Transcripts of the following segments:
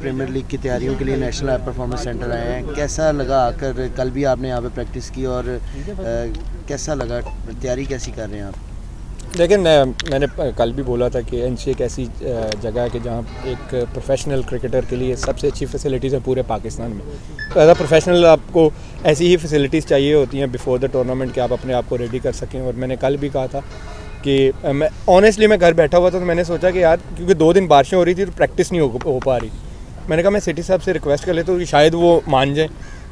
Premiere league की तैयारियों के लिए नेशनल हाई परफॉर्मेंस सेंटर आए हैं, कैसा लगा आकर? कल भी आपने यहाँ पे प्रैक्टिस की और कैसा लगा, तैयारी कैसी कर रहे हैं आप? लेकिन मैंने कल भी बोला था कि एनसी एक ऐसी जगह है कि जहाँ एक प्रोफेशनल क्रिकेटर के लिए सबसे अच्छी फैसिलिटीज़ है पूरे पाकिस्तान में। तो एज अ प्रोफेशनल आपको ऐसी ही फैसिलिटीज़ चाहिए होती हैं बिफोर द टूर्नामेंट कि आप अपने आप को रेडी कर सकें। और मैंने कल भी कहा था कि मैं ऑनेस्टली मैं घर बैठा हुआ था तो मैंने सोचा कि यार क्योंकि 2 दिन बारिशें हो रही थी तो प्रैक्टिस नहीं हो पा रही। मैंने कहा मैं सिटी साहब से रिक्वेस्ट कर लेता हूँ कि शायद वो मान जाएँ।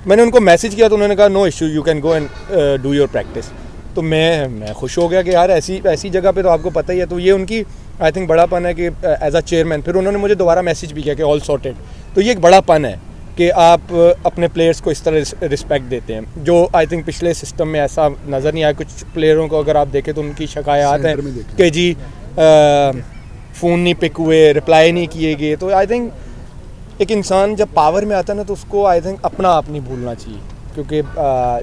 मैंने उनको मैसेज किया तो उन्होंने कहा no issue, you can go and do your practice. तो मैं खुश हो गया कि यार ऐसी जगह पे तो आपको पता ही है। तो ये उनकी आई थिंक बड़ापन है कि एज अ चेयरमैन फिर उन्होंने मुझे दोबारा मैसेज भी किया कि ऑल सॉर्टेड। तो ये एक बड़ापन है कि आप अपने प्लेयर्स को इस तरह रिस्पेक्ट देते हैं, जो आई थिंक पिछले सिस्टम में ऐसा नज़र नहीं आया। कुछ प्लेयरों को अगर आप देखें तो उनकी शिकायत है कि जी फ़ोन नहीं पिक हुए, रिप्लाई नहीं किए गए। तो आई थिंक एक इंसान जब पावर में आता है ना तो उसको आई थिंक अपना आप नहीं भूलना चाहिए, क्योंकि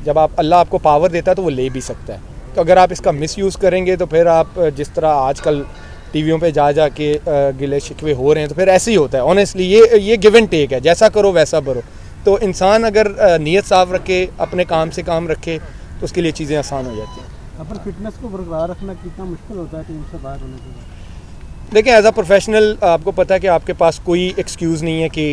जब अल्लाह आपको पावर देता है तो वो ले भी सकता है। तो अगर आप इसका मिसयूज़ करेंगे तो फिर आप जिस तरह आजकल टीवियों पे जा के गिले शिकवे हो रहे हैं तो फिर ऐसे ही होता है। ऑनेस्टली ये गिव एंड टेक है, जैसा करो वैसा भरो। तो इंसान अगर नीयत साफ रखे, अपने काम से काम रखे तो उसके लिए चीज़ें आसान हो जाती हैं। पर फिटनेस को बरकरार रखना कितना मुश्किल होता है टीम से बाहर होने के बाद? देखिए एज अ प्रोफेशनल आपको पता है कि आपके पास कोई एक्सक्यूज़ नहीं है कि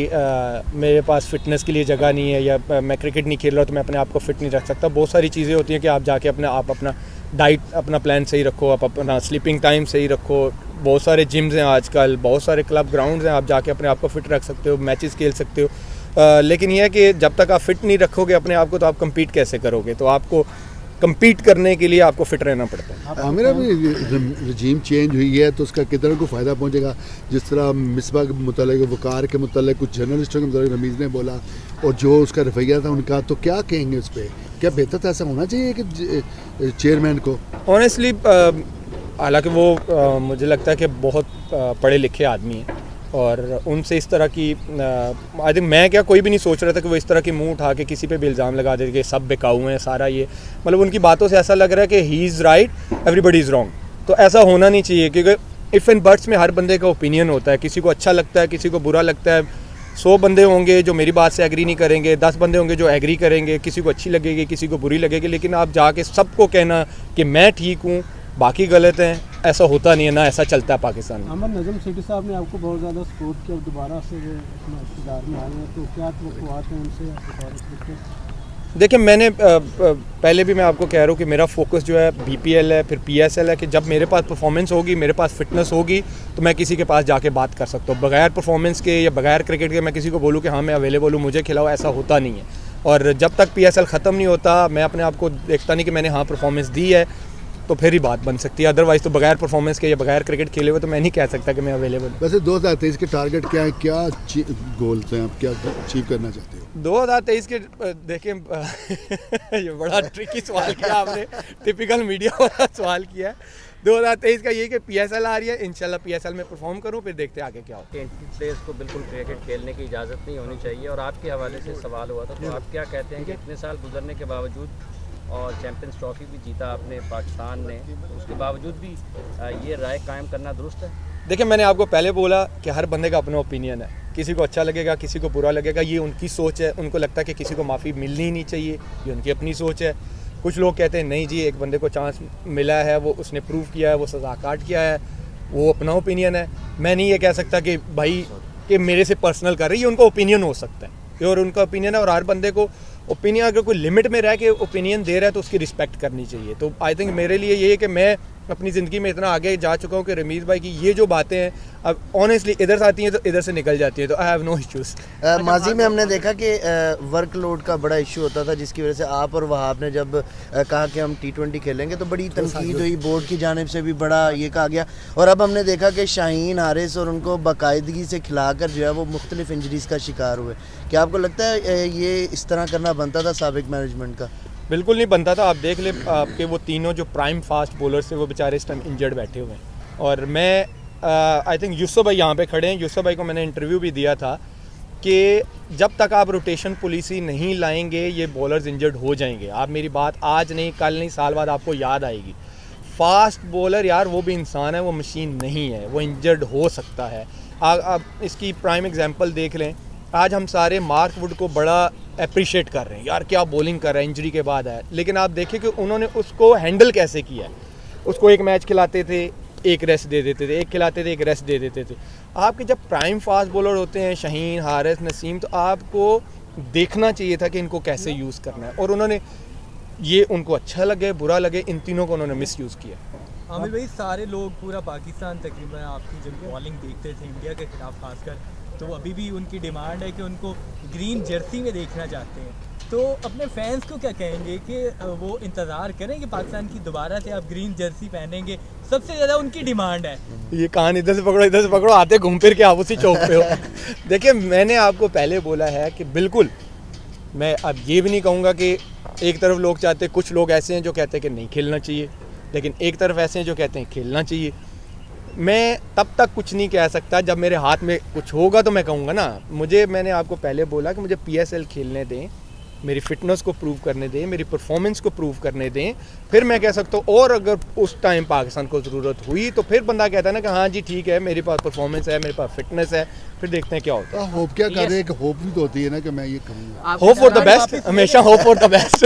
मेरे पास फ़िटनेस के लिए जगह नहीं है या मैं क्रिकेट नहीं खेल रहा तो मैं अपने आप को फ़िट नहीं रख सकता। बहुत सारी चीज़ें होती हैं कि आप जाके अपना डाइट अपना प्लान सही रखो, आप अपना स्लीपिंग टाइम सही रखो। बहुत सारे जिम्स हैं आजकल, बहुत सारे क्लब ग्राउंड्स हैं, आप जाके अपने आप को फ़िट रख सकते हो, मैचेस खेल सकते हो। लेकिन यह है कि जब तक आप फ़िट नहीं रखोगे अपने आप को तो आप कम्पीट कैसे करोगे? तो आपको कम्पीट करने के लिए आपको फिट रहना पड़ता है। मेरा भी रजीम चेंज हुई है तो उसका कितना को फ़ायदा पहुंचेगा। जिस तरह मिसबा के मुतालिक, वकार के मुतालिक, कुछ जर्नलिस्टों के मुतालिक रमीज़ ने बोला और जो उसका रवैया था उनका, तो क्या कहेंगे उस पर? क्या बेहतर था, ऐसा होना चाहिए कि चेयरमैन को? ऑनेस्टली हालांकि वो मुझे लगता है कि बहुत पढ़े लिखे आदमी हैं और उनसे इस तरह की आई थिंक मैं क्या कोई भी नहीं सोच रहा था कि वो इस तरह की मुंह उठा के किसी पे भी इल्ज़ाम लगा दे कि सब बिकाऊ हैं सारा। ये मतलब उनकी बातों से ऐसा लग रहा है कि he is right everybody is wrong. तो ऐसा होना नहीं चाहिए, क्योंकि इफ़ एंड बट्स में हर बंदे का ओपिनियन होता है। किसी को अच्छा लगता है, किसी को बुरा लगता है। 100 बंदे होंगे जो मेरी बात से एग्री नहीं करेंगे, 10 बंदे होंगे जो एग्री करेंगे, किसी को अच्छी लगेगी, किसी को बुरी लगेगी। लेकिन आप जाके सबको कहना कि मैं ठीक हूँ बाकी गलत हैं, ऐसा होता नहीं है, ना ऐसा चलता है पाकिस्तान में। अहमद नजम सिटी साहब ने आपको बहुत ज़्यादा सपोर्ट किया, दोबारा से वो अपने इक़्तिदार में आ रहे हैं, तो क्या तवक्कुआत हैं उनसे? देखिए मैंने पहले भी मैं आपको कह रहा हूँ कि मेरा फोकस जो है BPL है, फिर PSL है कि जब मेरे पास परफॉर्मेंस होगी, मेरे पास फिटनेस होगी तो मैं किसी के पास जाके बात कर सकता हूँ। बगैर परफॉर्मेंस के या बगैर क्रिकेट के मैं किसी को बोलूँ कि हाँ मैं अवेलेबल हूँ, मुझे खिलाओ, ऐसा होता नहीं है। और जब तक PSL ख़त्म नहीं होता मैं अपने आप को देखता नहीं कि मैंने हाँ परफॉर्मेंस दी है तो फिर ही बात बन सकती है। अदरवाइज़ तो बगैर परफॉर्मेंस के या बगैर क्रिकेट खेले हुए तो मैं नहीं कह सकता कि मैं अवेलेबल हूँ। वैसे 2023 के टारगेट क्या है, क्या गोल्स हैं, आप क्या अचीव करना चाहते हो 2023 के? देखिए ये बड़ा ट्रिकी सवाल किया आपने, टिपिकल मीडिया वाला सवाल किया है। 2023 का ये कि PSL आ रही है, इंशाल्लाह PSL में परफॉर्म करूँ, फिर देखते हैं आगे क्या होता है। प्लेयर्स को बिल्कुल क्रिकेट खेलने की इजाज़त नहीं होनी चाहिए और आपके हवाले से सवाल हुआ था, तो आप क्या कहते हैं कि इतने साल गुजरने के बावजूद और चैम्पियंस ट्रॉफी भी जीता आपने पाकिस्तान ने, उसके बावजूद भी ये राय कायम करना दुरुस्त है? देखिए मैंने आपको पहले बोला कि हर बंदे का अपना ओपिनियन है, किसी को अच्छा लगेगा, किसी को बुरा लगेगा, ये उनकी सोच है। उनको लगता है कि किसी को माफ़ी मिलनी ही नहीं चाहिए, ये उनकी अपनी सोच है। कुछ लोग कहते हैं नहीं जी, एक बंदे को चांस मिला है, वो उसने प्रूव किया है, वो सज़ा काट किया है, वो अपना ओपिनियन है। मैं नहीं ये कह सकता कि भाई कि मेरे से पर्सनल कर रही है, उनका ओपिनियन हो सकता है और उनका ओपिनियन है। और हर बंदे को ओपिनियन अगर कोई लिमिट में रह के ओपिनियन दे रहा है तो उसकी रिस्पेक्ट करनी चाहिए। तो आई थिंक मेरे लिए ये है कि मैं अपनी ज़िंदगी में इतना आगे जा चुका हूँ कि रमीज़ भाई की ये जो बातें हैं अब ऑनेस्टली इधर से आती हैं तो इधर से निकल जाती हैं, तो आई हैव नो इश्यूज़। माजी में हमने देखा कि वर्कलोड का बड़ा इशू होता था, जिसकी वजह से आप और वहाब ने जब कहा कि हम T20 खेलेंगे तो बड़ी तनकीद हुई, बोर्ड की जानिब से भी बड़ा ये कहा गया। और अब हमने देखा कि शाहीन, हारिस और उनको बाकायदगी से खिलाकर जो है वो मुख्तलिफ इंजरीज़ का शिकार हुए। क्या आपको लगता है ये इस तरह करना बनता था साबिक मैनेजमेंट का? बिल्कुल नहीं बनता था। आप देख ले आपके वो तीनों जो प्राइम फास्ट बॉलर्स थे वो बेचारे इस टाइम इंजर्ड बैठे हुए हैं। और मैं आई थिंक यूसुफ भाई यहाँ पे खड़े हैं, यूसुफ भाई को मैंने इंटरव्यू भी दिया था कि जब तक आप रोटेशन पॉलिसी नहीं लाएंगे ये बॉलर्स इंजर्ड हो जाएंगे। आप मेरी बात आज नहीं, कल नहीं, साल बाद आपको याद आएगी। फास्ट बॉलर यार वो भी इंसान है, वो मशीन नहीं है, वो इंजर्ड हो सकता है। आप इसकी प्राइम एग्जांपल देख लें, आज हम सारे मार्क वुड को बड़ा अप्रिशिएट कर रहे हैं, यार क्या बॉलिंग कर रहा है, इंजरी के बाद आया, लेकिन आप देखें कि उन्होंने उसको हैंडल कैसे किया है। उसको एक मैच खिलाते थे, एक रेस्ट दे देते थे, एक खिलाते थे, एक रेस्ट दे देते थे। आपके जब प्राइम फास्ट बॉलर होते हैं शाहीन, हारिस, नसीम, तो आपको देखना चाहिए था कि इनको कैसे यूज़ करना है, और उन्होंने ये उनको अच्छा लगे बुरा लगे इन तीनों को उन्होंने मिस यूज़ किया। आमिर भाई, सारे लोग पूरा पाकिस्तान तकरीबन आपकी जब बॉलिंग देखते थे इंडिया के खिलाफ खासकर, तो अभी भी उनकी डिमांड है कि उनको ग्रीन जर्सी में देखना चाहते हैं। तो अपने फैंस को क्या कहेंगे कि वो इंतज़ार करें कि पाकिस्तान की दोबारा से आप ग्रीन जर्सी पहनेंगे? सबसे ज़्यादा उनकी डिमांड है। ये कान इधर से पकड़ो, आते घूम फिर के आप उसी चौक पे हो। देखिए, मैंने आपको पहले बोला है कि बिल्कुल, मैं अब ये भी नहीं कहूँगा कि एक तरफ लोग चाहते, कुछ लोग ऐसे हैं जो कहते हैं कि नहीं खेलना चाहिए, लेकिन एक तरफ ऐसे हैं जो कहते हैं खेलना चाहिए। मैं तब तक कुछ नहीं कह सकता, जब मेरे हाथ में कुछ होगा तो मैं कहूँगा ना। मैंने आपको पहले बोला कि मुझे PSL खेलने दें, मेरी फिटनेस को प्रूव करने दें, मेरी परफॉर्मेंस को प्रूव करने दें, फिर मैं कह सकता हूँ। और अगर उस टाइम पाकिस्तान को ज़रूरत हुई तो फिर बंदा कहता है ना कि हाँ जी ठीक है, मेरे पास परफॉर्मेंस है, मेरे पास फिटनेस है, फिर देखते हैं क्या होता है। होप क्या कर रहे हैं कि होप भी तो होती है ना कि मैं ये कहूँगा। होप फॉर द बेस्ट, हमेशा होप फॉर द बेस्ट।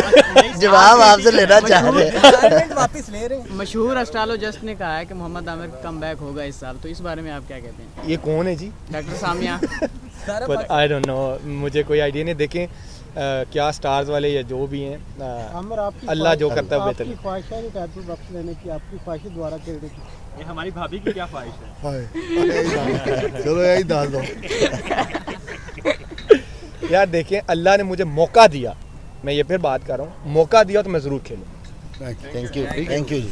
जवाब आपसे लेना चाह रहे हैं। रिटायरमेंट वापस ले रहे हैं। मशहूर एस्ट्रोलॉजिस्ट ने कहा है कि मोहम्मद आमिर का कमबैक होगा इस साल, तो इस बारे में आप क्या कहते हैं? ये कौन है जी? डॉक्टर सामिया। सारा आई डोंट नो, मुझे कोई आइडिया नहीं। देखें क्या स्टार्स वाले या जो भी हैं, आमिर, आपकी अल्लाह जो करता है बेहतर आपकी ख्वाहिश है रिटायरमेंट वापस लेने की, आपकी ख्वाहिश दोबारा खेलने की? ये हमारी भाभी की क्या ख्वाहिश है? हाय चलो यही डाल दो। यार देखें, अल्लाह ने मुझे मौका दिया, मैं ये फिर बात कर रहा हूँ, मौका दिया तो मैं ज़रूर खेलूँ। Thank you. Thank you ji.